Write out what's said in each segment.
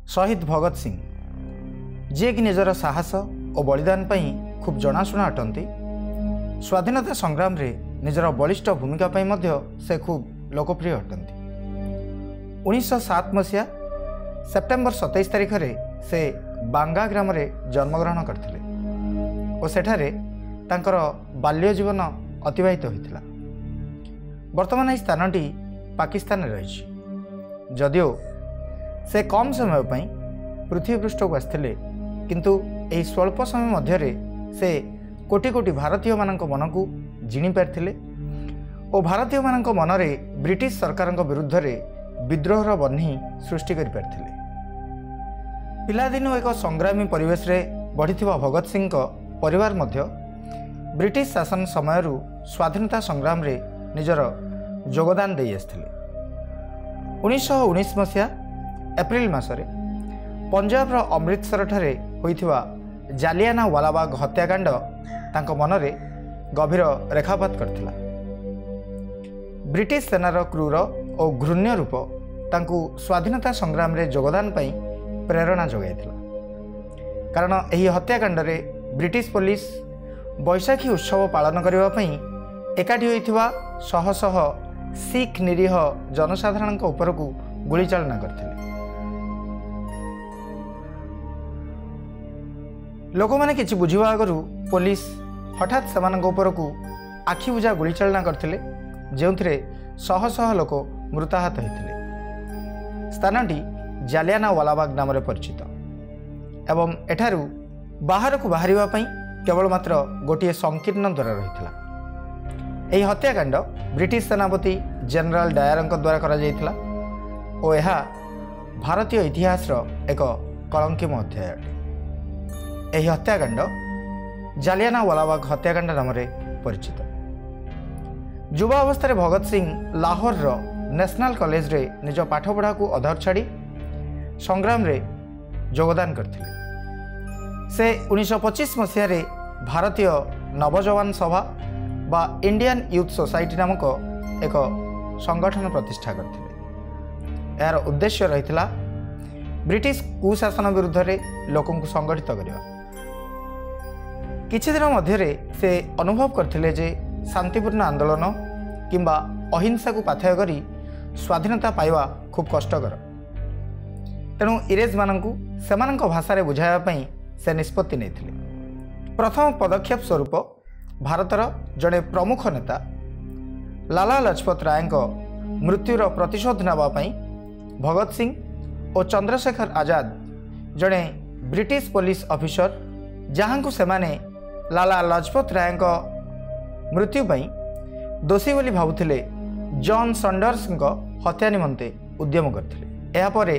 शहीद भगत सिंह जी कि निजर साहस और बलिदान पर खूब जनाशुना अटंती। स्वाधीनता संग्राम रे निजर बलिष्ठ भूमिका से खूब लोकप्रिय अटंती। 1907 मसीहा सेप्टेम्बर 27 तारिख रे से बांगा ग्राम रे जन्मग्रहण करथिले और सेठारे तांकर बाल्य जीवन अतिबाहित होइतिला। वर्तमान यह स्थानटी पाकिस्तान रही जदिओ से कम समय पर पृथ्वी पृष्ठ को आसते किंतु यही स्वल्प समय मध्य से कोटि कोटि भारतीय मानक मन को जिणी पारिथिले और भारतीय मानक मनरे ब्रिटिश सरकार विरुद्ध रे विद्रोहर बन्ही सृष्टि करि पारिथिले। पिलादिनु एक संग्रामी परिवेश रे बढ़िथिबा भगत सिंह परिवार मध्य ब्रिटिश शासन समय स्वाधीनता संग्राम रे निजर योगदान दे आसथिले। 1919 मसीहा एप्रिल मासरे पंजाब अमृतसर ठारे होइथिबा जालियाना वालाबाग हत्याकांड तांको मनरे गभीर रेखापात करथिला। ब्रिटिश सेनार क्रूर और घृण्य रूप तांको स्वाधीनता संग्राम रे योगदान पई प्रेरणा जोगाइथिला। कारण एही हत्याकांड रे ब्रिटिश पुलिस बैशाखी उत्सव पालन करबा पई एकाठी होइथिबा शह शह सिख निरीह जनसाधारण उपरकू गुली चालना करथिले। लोक मैंने किसी बुझा आगु पुलिस हठात से उपरकू आखि बुझा गुली चालना करथिले जो शह शह लोक मृताहत होते। स्थानटी जालियाना वालाबाग नाम परिचित एवं एठारू बाहर को बाहर केवल मात्र गोटे संकीर्ण द्वार रही। यह हत्याकांड ब्रिटिश सेनापति जनरल डायर द्वारा करा जायतिला और यह भारतीय इतिहास एक कलंकिम अध्याय अटे। यह हत्याकांड जालियाना वालाबाग हत्याकांड नाम परिचित। युवा अवस्था भगत सिंह लाहौर नेशनल कॉलेज रे निज पाठपढ़ा को अधर छाड़ी संग्राम रे योगदान करथिले। से 1925 मसीह भारतीय नवजवान सभा बा इंडियन यूथ सोसाइटी नामक एक संगठन प्रतिष्ठा करथिले। यार उद्देश्य रहितला ब्रिटिश कुशासन विरुद्ध रे लोकंकु संगठित करबा। किछि दिन मध्य से अनुभव करथिले जे शांतिपूर्ण आंदोलन किंबा अहिंसा को पाथेय करी स्वाधीनता पाइबा खूब कष्टकर। तेणु इंग्रेज मानकु सेमानक भाषा बुझाइबा पई से निष्पत्ति नेथिले। प्रथम पदक्षेप स्वरूप भारतर जड़े प्रमुख नेता लाला लजपत राय मृत्युर प्रतिशोध नावा पई भगत सिंह और चंद्रशेखर आजाद जड़े ब्रिटिश पुलिस ऑफिसर जहां को सेमाने लाला लजपत राय मृत्यु पई दोषी बोली भावुथिले जॉन सैंडर्स हत्या निमंते उद्यम करथिले। एहा परे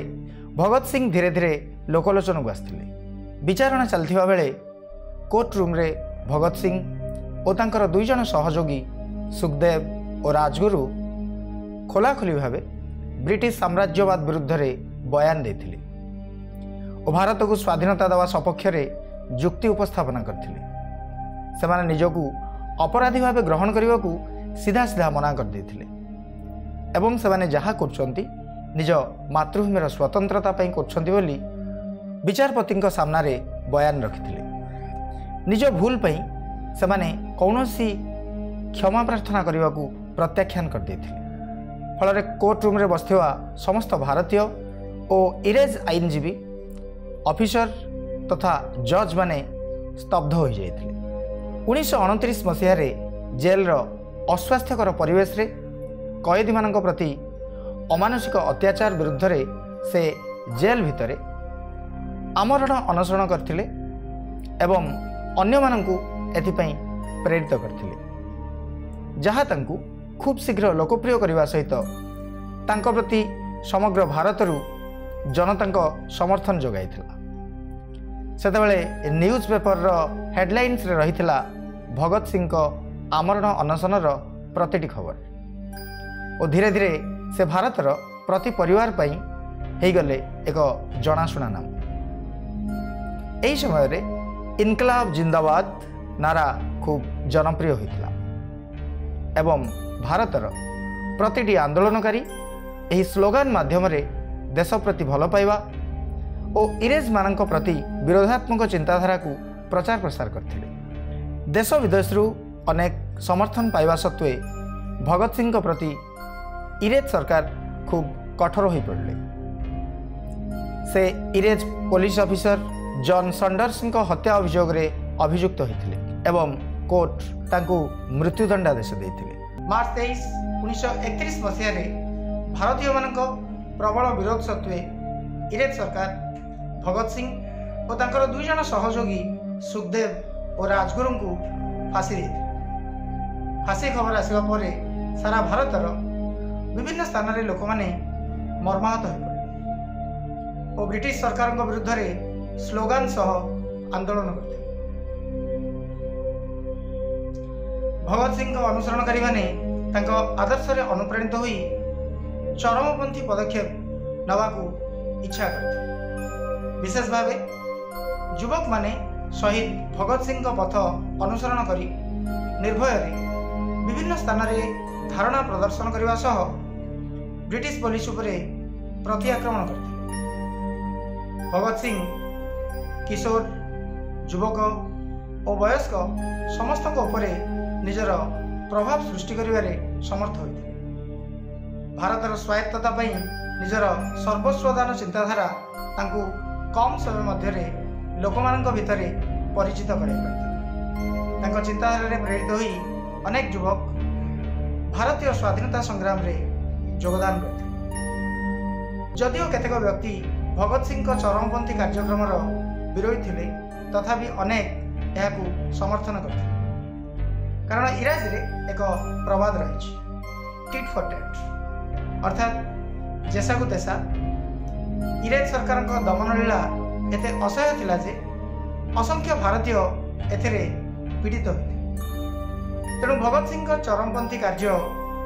भगत सिंह धीरे धीरे लोकलोचन को आसथिले। विचारणा चलथिबा बेले कोर्ट रूम रे भगत सिंह और तांकर दुई जन सहयोगी सुखदेव और राजगुरु खोलाखोली भावे ब्रिटिश साम्राज्यवाद विरुद्ध रे बयान देथिले और भारत को स्वाधीनता देवा सपक्ष रे जुक्ति उपस्थापना करथिले। सेमाने निजकू अपराधी भावे ग्रहण करने को सीधा सीधा मना कर देथिले एवं सेमाने जहा करछंती निज मातृभूमिर स्वतंत्रता पई करछंती बोली विचारपति सामना रे बयान रखिथिले। निज भूल पई सेमाने कौनसी क्षमा प्रार्थना करने को प्रत्याख्यान कर देथिले। फल कोर्ट रूम रे बसथिबा समस्त भारतीय और इंग्रेज आईनजीवी ऑफिसर तथा जज माने स्तब्ध हो जाइथिले। 1929 मसीह जेल अस्वास्थ्यकर परिवेश रे कैदी मानक प्रति अमानुषिक अत्याचार विरुद्ध रे से जेल भितरे आमरण अनशरण करथिले एवं अन्य मानकू एथिपई प्रेरित करथिले जहा तांकू खूब शीघ्र लोकप्रिय करने सहित तांको प्रति समग्र भारतरू जनता समर्थन जोगाइथिला। सेतेबेले न्यूज पेपर हेडलाइंस रे रहिथिला भगत सिंह आमरण अनशनर प्रतिटी खबर और धीरे धीरे से भारतर प्रति परिवार पई हेई गले एक जनाशुना नाम। एही समय रे इनकलाब जिंदाबाद नारा खूब जनप्रिय होइथिला एवं भारतर प्रतिटी आंदोलनकारी यही स्लोगान माध्यम देश प्रति भल पाइबा और इंग्रेज मान प्रति विरोधात्मक चिंताधारा को प्रचार प्रसार करते। देश विदेश अनेक समर्थन पाइबा सत्वे भगत सिंह प्रति इंग्रेज सरकार खूब कठोर हो पड़े। से इंग्रेज पुलिस ऑफिसर जॉन सैंडर्स हत्या अभियोग अभियुक्त होते एवं कोर्ट तांकु मृत्युदंडादेश देते। मार्च 23, 1931 मसीह भारतीय मान प्रबल विरोध सत्वे इंग्रेज सरकार भगत सिंह और तांकर दुई जन सहयोगी सुखदेव और राजगुरु को फांसी देते। फांसी खबर आसवा पर सारा भारतर विभिन्न स्थान में लोक मैंने मर्माहत हो पड़े और ब्रिटिश सरकार विरुद्ध में स्लोगान सह आंदोलन करते। भगत सिंह अनुसरणकारी माने तांको आदर्श रे अनुप्राणित होई चरमपंथी पदक्षेप नवाकू इच्छा करते। विशेष भावे युवक माने शहीद भगत सिंह पथ अनुसरण करी निर्भय विभिन्न स्थान में धारणा प्रदर्शन करने सह ब्रिटिश पुलिस उपरे प्रति आक्रमण करते। भगत सिंह किशोर युवक और वयस्क समस्त उपरे निजर प्रभाव सृष्टि करिवारे समर्थ होते। भारतर स्वायत्तता पई निजर सर्वस्वदान चिंताधारा तांकु कम समय मध्य लोकमानक भितर परिचित कराई चिंताधारा रे प्रेरित होई अनेक युवक भारतीय स्वाधीनता संग्राम रे योगदान करते। जदिओ केतेक व्यक्ति भगत सिंह चरमपंथी कार्यक्रम विरोधी थिले तथापि अनेक यहाकू समर्थन करते। कारण इंग्राजी रे एक प्रवाद रही टिट फॉर टैट अर्थात जैसा को तैसा। इंग्रेज सरकार दमन लीला एते असह्य थिला जे असंख्य भारतीय एथिरे पीड़ित होते। तेणु भगत सिंह चरमपंथी कार्य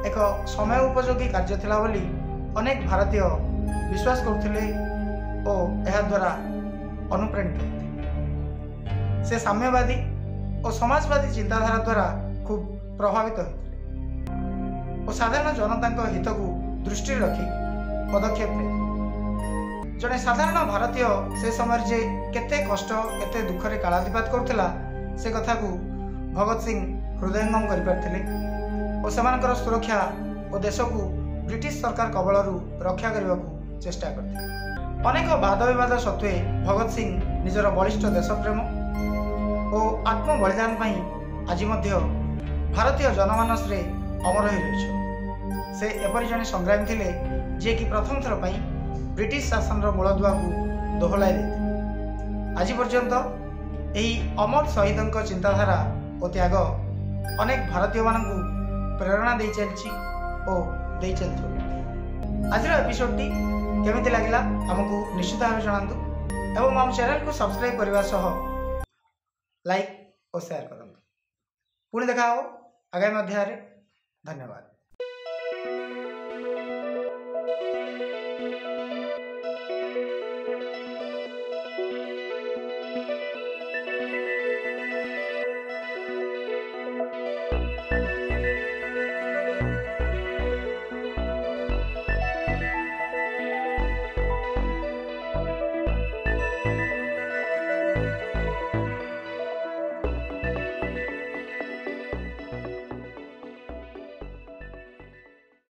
एक समय उपयोगी कार्य थिला बोली अनेक भारतीय विश्वास करथिले और एहा द्वारा अनुप्राणित होते। से साम्यवादी और समाजवादी चिंताधारा द्वारा खूब प्रभावित होते और साधारण जनता हित को दृष्टि रखी पदक्षेप ले। जड़े साधारण भारतीय से समय जे केते कष्ट केते दुख रे कालातिपात करथिला से कथा को भगत सिंह हृदयंगम कर पारथिले और सेमानकर सुरक्षा और देश को ब्रिटिश सरकार कबलरू रक्षा करने को चेष्टा करते। अनेक वाद विवाद सत्वे भगत सिंह निजर बलिष्ठ देशप्रेम और आत्म बलिदान आज भारतीय जनमानस रे अमर हो रही। से एपरी जने संग्रामी थिले जे कि प्रथम थर पई ब्रिटिश शासन मूलदुआ को दोहलाई देते। आज पर्यंत यही अमर शहीदों चिंताधारा और त्याग अनेक भारतीय मानू प्रेरणा दे चलछि और दे चलथि। आज एपिसोड केमिति लागिला हमकु निश्चित भाव जणांतु एवं आम चैनल को सब्सक्राइब करने सह लाइक और शेयर करंतु। पुणी देखा हो आगामी अध्याय। धन्यवाद।